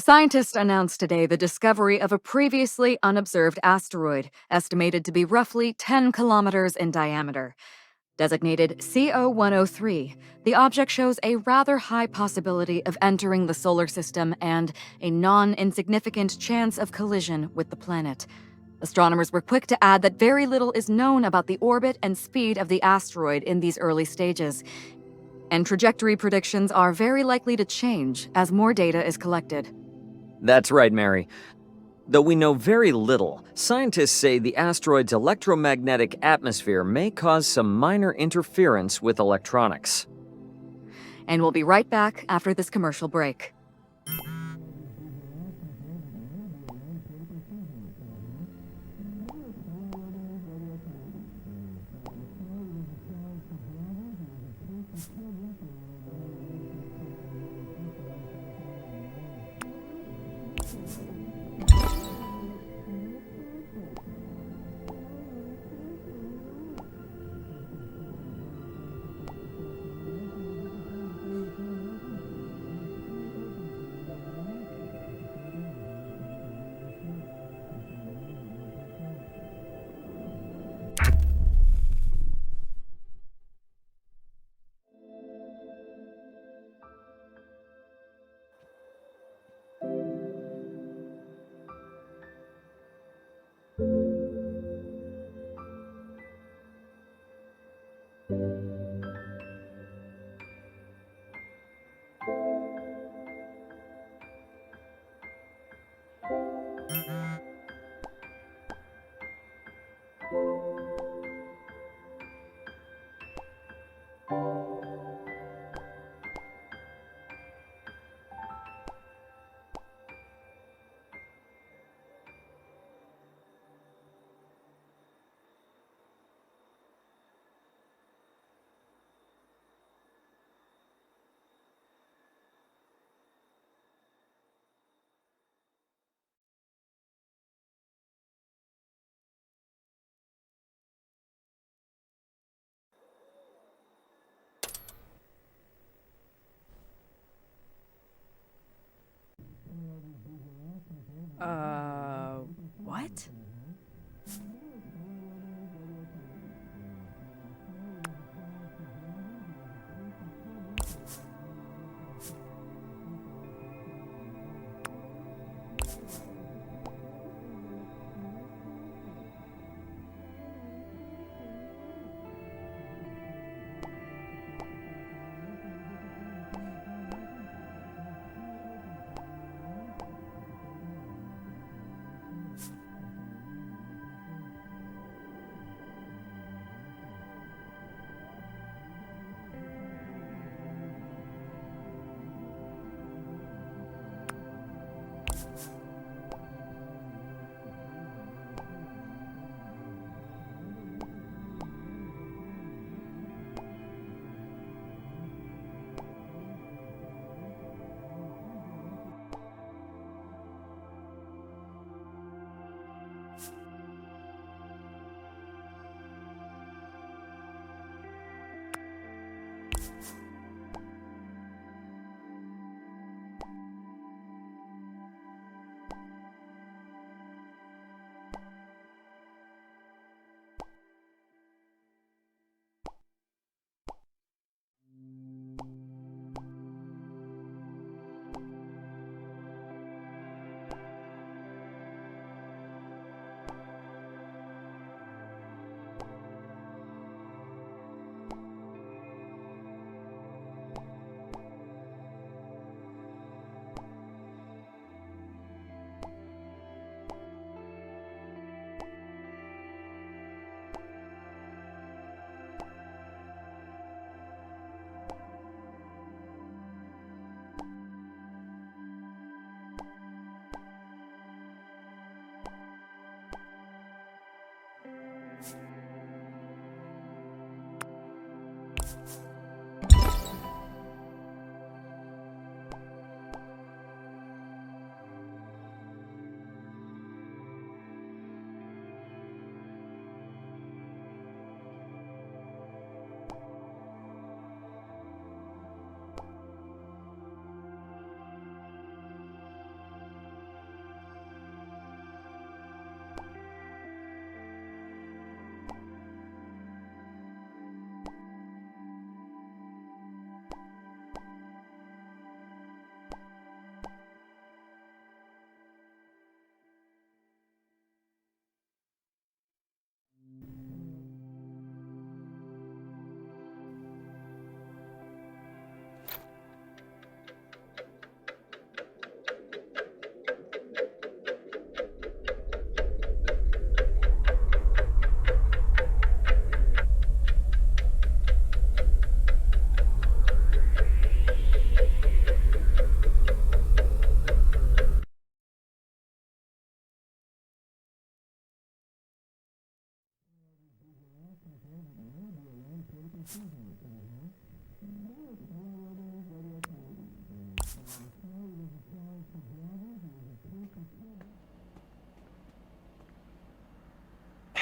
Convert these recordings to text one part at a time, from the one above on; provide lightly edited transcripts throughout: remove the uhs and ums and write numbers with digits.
Scientists announced today the discovery of a previously unobserved asteroid, estimated to be roughly 10 kilometers in diameter. Designated CO-103, the object shows a rather high possibility of entering the solar system and a non-insignificant chance of collision with the planet. Astronomers were quick to add that very little is known about the orbit and speed of the asteroid in these early stages, and trajectory predictions are very likely to change as more data is collected. That's right, Mary. Though we know very little, scientists say the asteroid's electromagnetic atmosphere may cause some minor interference with electronics. And we'll be right back after this commercial break. What?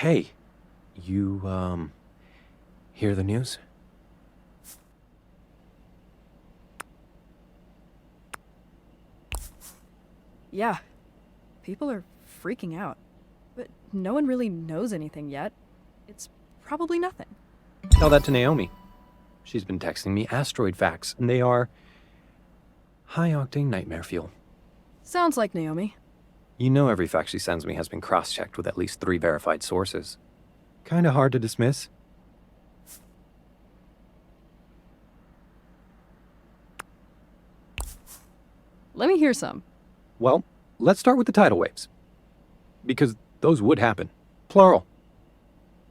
Hey, you, hear the news? Yeah, people are freaking out. But no one really knows anything yet. It's probably nothing. Tell that to Naomi. She's been texting me asteroid facts, and they are high-octane nightmare fuel. Sounds like Naomi. You know every fact she sends me has been cross-checked with at least 3 verified sources. Kinda hard to dismiss. Let me hear some. Well, let's start with the tidal waves. Because those would happen. Plural.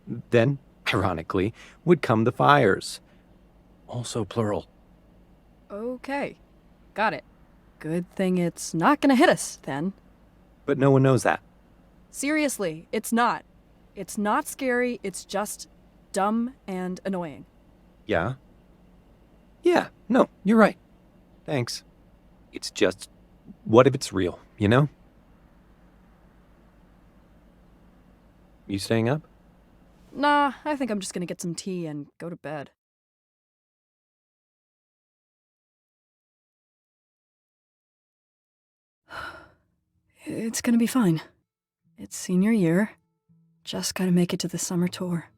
Then, ironically, would come the fires. Also plural. Okay, got it. Good thing it's not gonna hit us, then. But no one knows that. Seriously, it's not. It's not scary, it's just dumb and annoying. Yeah? Yeah, no, you're right. Thanks. It's just, what if it's real, you know? You staying up? Nah, I think I'm just gonna get some tea and go to bed. It's gonna be fine. It's senior year. Just gotta make it to the summer tour.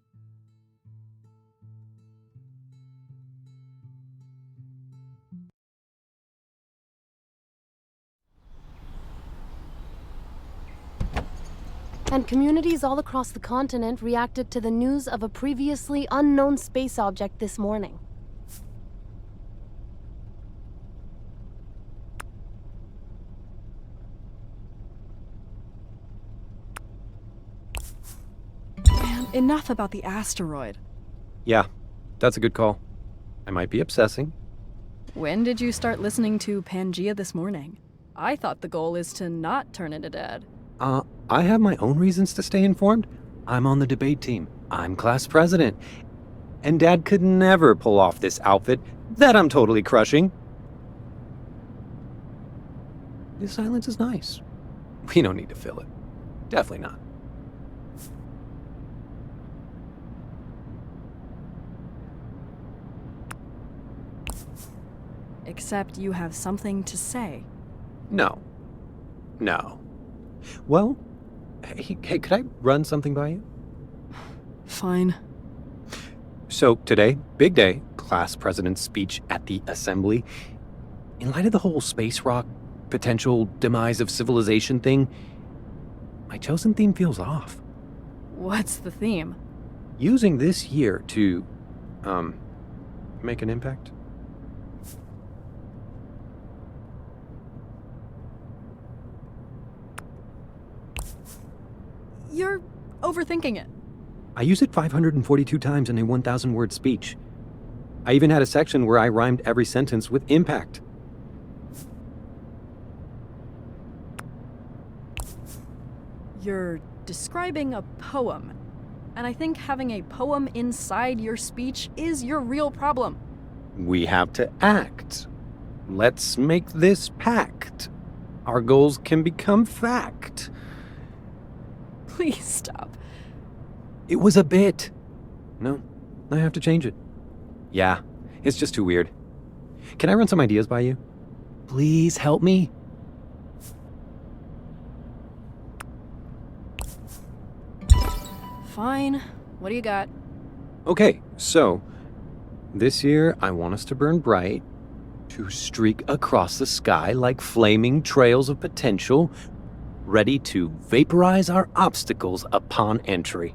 And communities all across the continent reacted to the news of a previously unknown space object this morning. Man, enough about the asteroid. Yeah, that's a good call. I might be obsessing. When did you start listening to Pangea this morning? I thought the goal is to not turn into Dad. I have my own reasons to stay informed. I'm on the debate team. I'm class president. And Dad could never pull off this outfit that I'm totally crushing. This silence is nice. We don't need to fill it. Definitely not. Except you have something to say. No. Well, hey, could I run something by you? Fine. So today, big day, class president's speech at the assembly. In light of the whole space rock, potential demise of civilization thing, my chosen theme feels off. What's the theme? Using this year to, make an impact. You're overthinking it. I use it 542 times in a 1,000-word speech. I even had a section where I rhymed every sentence with impact. You're describing a poem. And I think having a poem inside your speech is your real problem. We have to act. Let's make this pact. Our goals can become fact. Please stop. It was a bit. No, I have to change it. Yeah, it's just too weird. Can I run some ideas by you? Please help me. Fine. What do you got? Okay, so this year I want us to burn bright, to streak across the sky like flaming trails of potential, ready to vaporize our obstacles upon entry.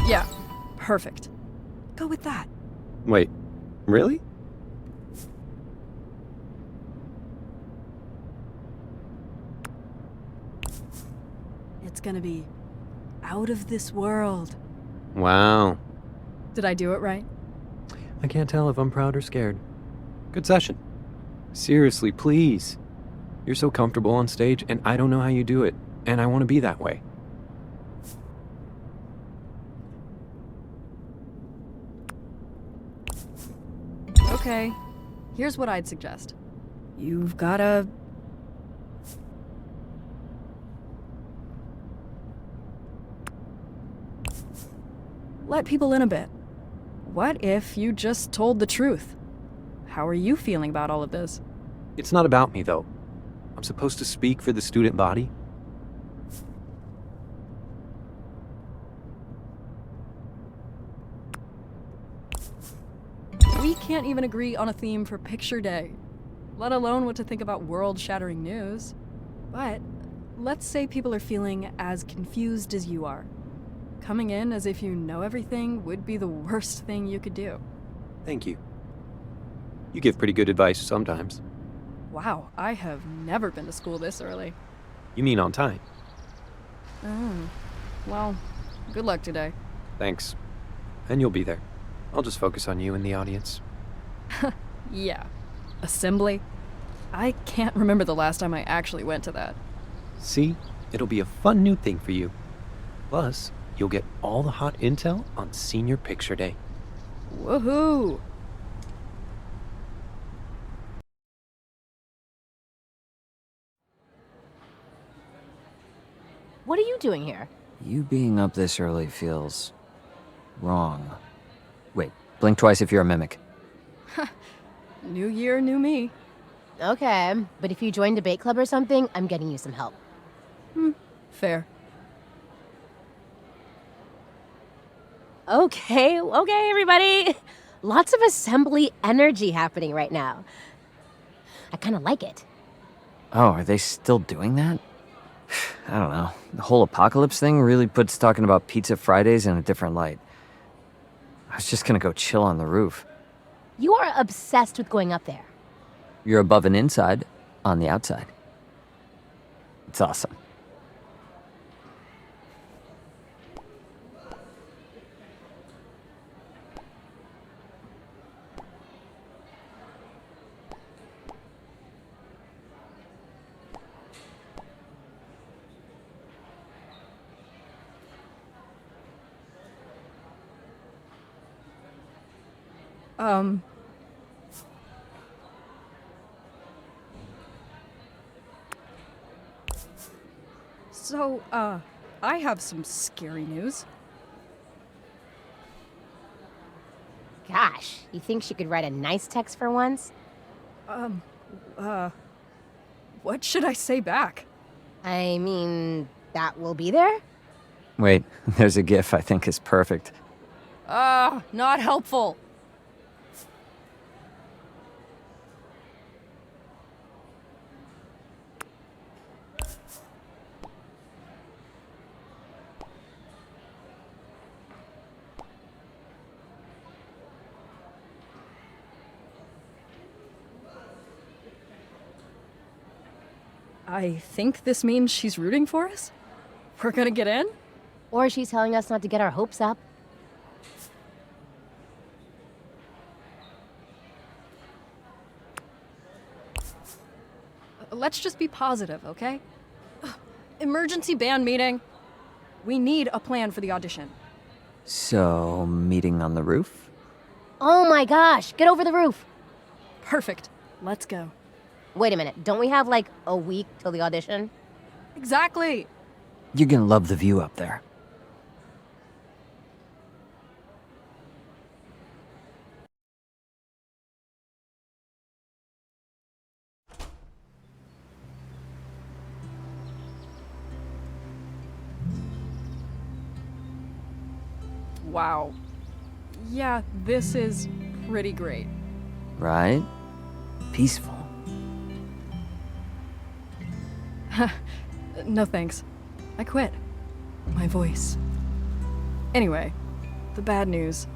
Yeah, perfect. Go with that. Wait, really? It's gonna be out of this world. Wow. Did I do it right? I can't tell if I'm proud or scared. Good session. Seriously, please. You're so comfortable on stage, and I don't know how you do it, and I want to be that way. Okay. Here's what I'd suggest. You've gotta... let people in a bit. What if you just told the truth? How are you feeling about all of this? It's not about me, though. I'm supposed to speak for the student body. We can't even agree on a theme for picture day, let alone what to think about world-shattering news. But let's say people are feeling as confused as you are. Coming in as if you know everything would be the worst thing you could do. Thank you. You give pretty good advice sometimes. Wow, I have never been to school this early. You mean on time? Well, good luck today. Thanks. And you'll be there. I'll just focus on you in the audience. Yeah. Assembly? I can't remember the last time I actually went to that. See? It'll be a fun new thing for you. Plus, you'll get all the hot intel on senior picture day. Woohoo! What are you doing here? You being up this early feels wrong. Wait, blink twice if you're a mimic. New year, new me. Okay, but if you join debate club or something, I'm getting you some help. Fair. Okay, everybody. Lots of assembly energy happening right now. I kind of like it. Oh, are they still doing that? I don't know. The whole apocalypse thing really puts talking about Pizza Fridays in a different light. I was just gonna go chill on the roof. You are obsessed with going up there. You're above and inside, on the outside. It's awesome. So, I have some scary news. Gosh, you think she could write a nice text for once? What should I say back? I mean, that will be there? Wait, there's a GIF I think is perfect. Not helpful. I think this means she's rooting for us? We're gonna get in? Or she's telling us not to get our hopes up. Let's just be positive, okay? Emergency band meeting. We need a plan for the audition. So, meeting on the roof? Oh my gosh, get over the roof. Perfect. Let's go. Wait a minute, don't we have like a week till the audition? Exactly. You're gonna love the view up there. Wow. Yeah, this is pretty great. Right? Peaceful. No thanks. I quit. My voice. Anyway, the bad news.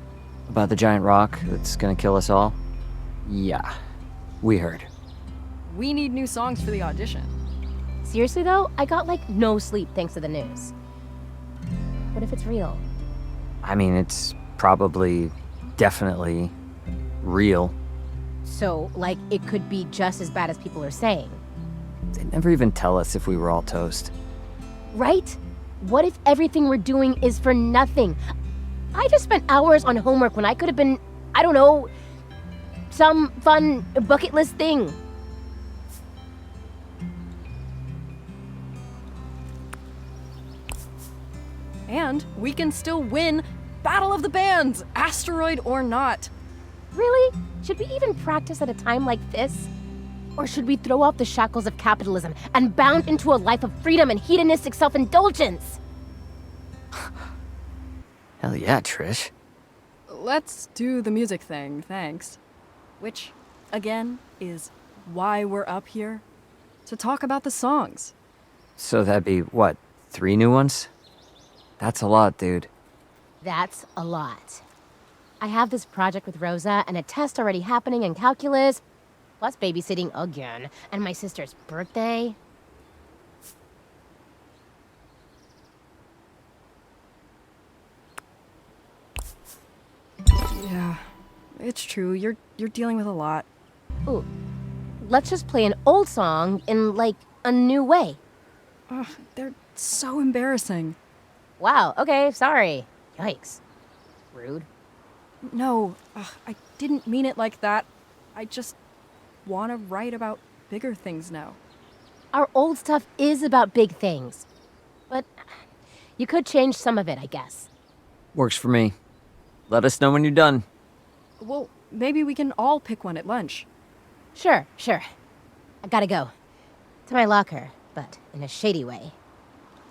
About the giant rock that's gonna kill us all? Yeah, we heard. We need new songs for the audition. Seriously though, I got like no sleep thanks to the news. What if it's real? I mean, it's probably, definitely real. So, like, it could be just as bad as people are saying. They never even tell us if we were all toast. Right? What if everything we're doing is for nothing? I just spent hours on homework when I could have been, I don't know, some fun bucket list thing. And we can still win Battle of the Bands, asteroid or not. Really? Should we even practice at a time like this? Or should we throw off the shackles of capitalism and bound into a life of freedom and hedonistic self-indulgence? Hell yeah, Trish. Let's do the music thing, thanks. Which, again, is why we're up here. To talk about the songs. So that'd be, what, 3 new ones? That's a lot, dude. That's a lot. I have this project with Rosa and a test already happening in calculus, plus babysitting again, and my sister's birthday. Yeah, it's true. You're dealing with a lot. Ooh, let's just play an old song in, like, a new way. Ugh, they're so embarrassing. Wow, okay, sorry. Yikes. Rude. No, I didn't mean it like that. I just want to write about bigger things now. Our old stuff is about big things. But you could change some of it, I guess. Works for me. Let us know when you're done. Well, maybe we can all pick one at lunch. Sure. I gotta go. To my locker, but in a shady way.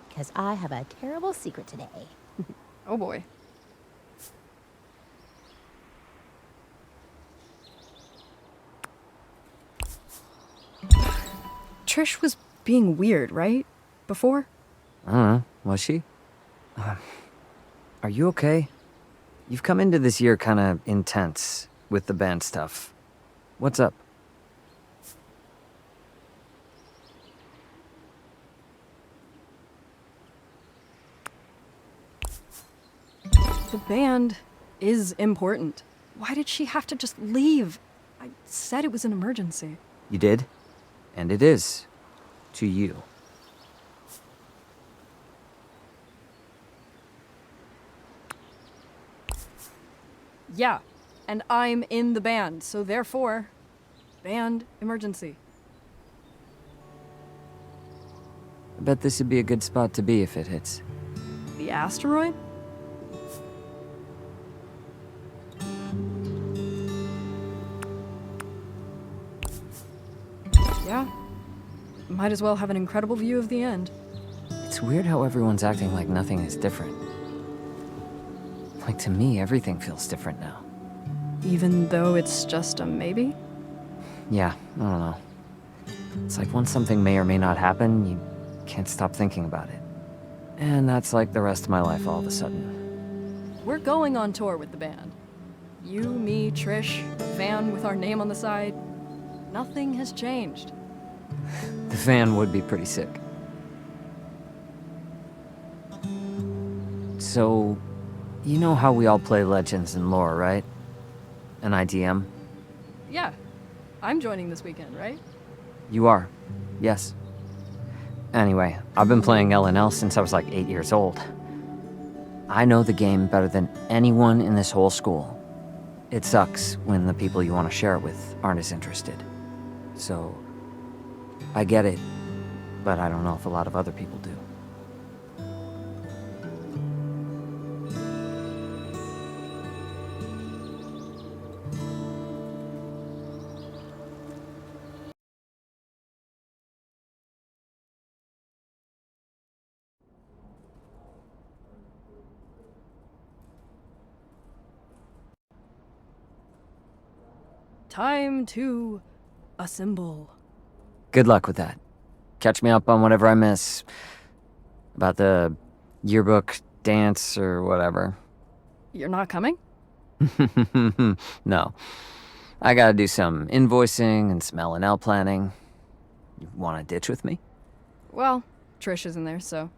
Because I have a terrible secret today. Oh boy. Trish was being weird, right? Before? I don't know. Was she? Are you okay? You've come into this year kind of intense with the band stuff. What's up? The band is important. Why did she have to just leave? I said it was an emergency. You did? And it is. To you. Yeah, and I'm in the band, so therefore, band emergency. I bet this would be a good spot to be if it hits. The asteroid? Yeah. Might as well have an incredible view of the end. It's weird how everyone's acting like nothing is different. Like, to me, everything feels different now. Even though it's just a maybe? Yeah, I don't know. It's like once something may or may not happen, you can't stop thinking about it. And that's like the rest of my life all of a sudden. We're going on tour with the band. You, me, Trish, the van with our name on the side. Nothing has changed. The van would be pretty sick. So, you know how we all play Legends and Lore, right? An IDM? Yeah. I'm joining this weekend, right? You are. Yes. Anyway, I've been playing L&L since I was like 8 years old. I know the game better than anyone in this whole school. It sucks when the people you want to share it with aren't as interested. So, I get it, but I don't know if a lot of other people do. Time to assemble. Good luck with that. Catch me up on whatever I miss. About the yearbook, dance, or whatever. You're not coming? No. I gotta do some invoicing and some L&L planning. You wanna ditch with me? Well, Trish isn't there, so.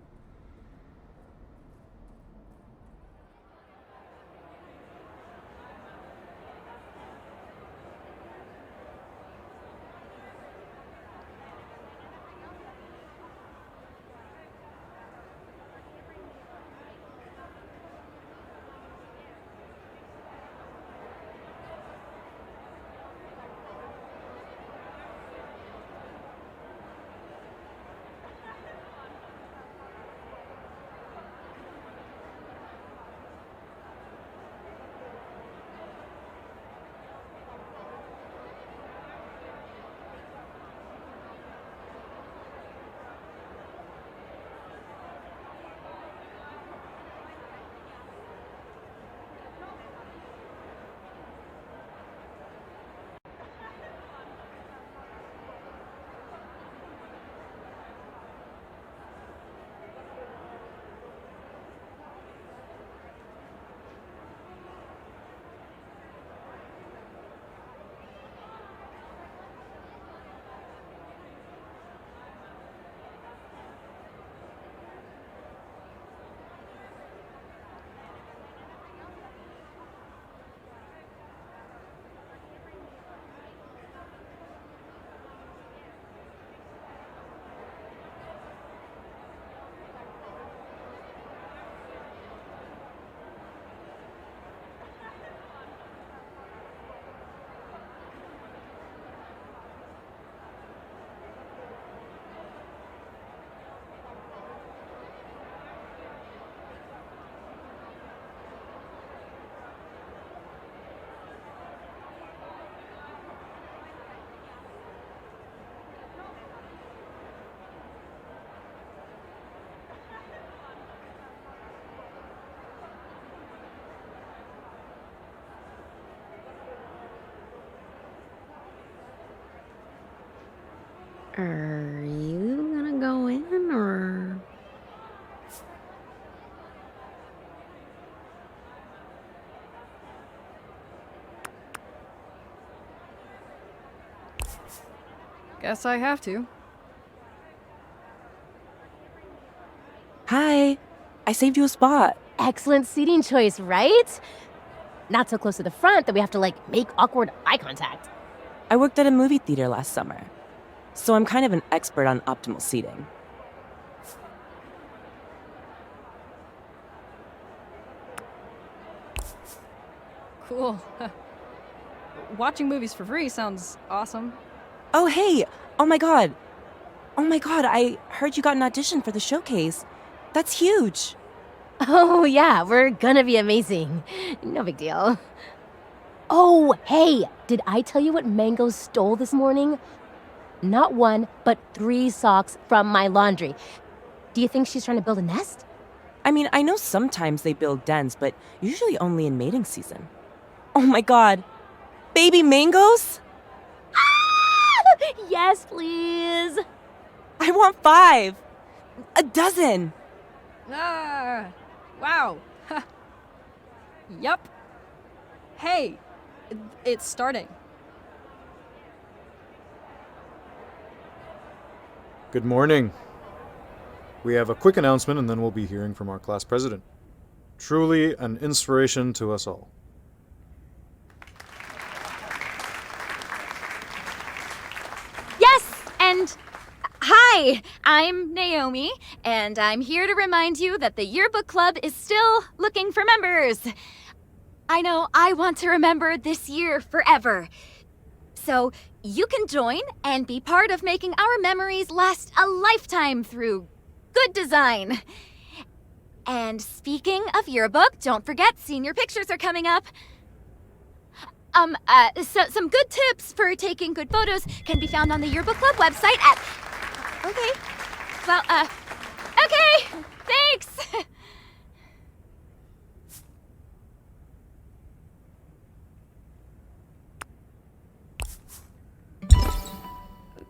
Are you gonna go in or? Guess I have to. Hi. I saved you a spot. Excellent seating choice, right? Not so close to the front that we have to, like, make awkward eye contact. I worked at a movie theater last summer, so I'm kind of an expert on optimal seating. Cool. Watching movies for free sounds awesome. Oh, hey! Oh my god! Oh my god, I heard you got an audition for the showcase. That's huge! Oh, yeah, we're gonna be amazing. No big deal. Oh, hey, did I tell you what Mango stole this morning? Not 1, but 3 socks from my laundry. Do you think she's trying to build a nest? I mean, I know sometimes they build dens, but usually only in mating season. Oh my god! Baby mangoes? Yes, please. I want 5! A dozen! Ah! Wow! Yup. Hey! It's starting. Good morning. We have a quick announcement and then we'll be hearing from our class president. Truly an inspiration to us all. Yes, and hi, I'm Naomi, and I'm here to remind you that the yearbook club is still looking for members. I know I want to remember this year forever. So you can join and be part of making our memories last a lifetime through good design. And speaking of yearbook, don't forget senior pictures are coming up. So some good tips for taking good photos can be found on the Yearbook Club website at... Okay. Well, okay. Thanks.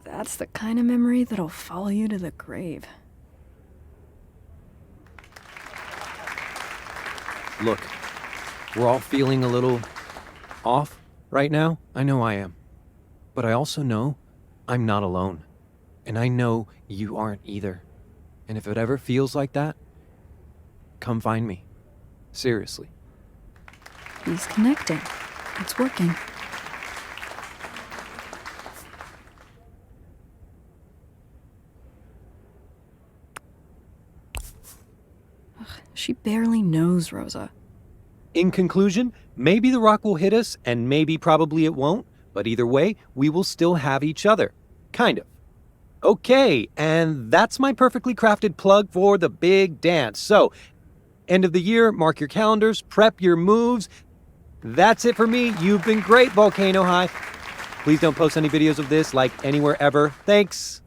That's the kind of memory that'll follow you to the grave. Look, we're all feeling a little off right now. I know I am. But I also know I'm not alone. And I know you aren't either. And if it ever feels like that, come find me. Seriously. He's connecting. It's working. Ugh, she barely knows Rosa. In conclusion, maybe the rock will hit us, and maybe probably it won't, but either way, we will still have each other. Kind of. Okay, and that's my perfectly crafted plug for the big dance. So, end of the year, mark your calendars, prep your moves. That's it for me. You've been great, Volcano High. Please don't post any videos of this, like, anywhere ever. Thanks.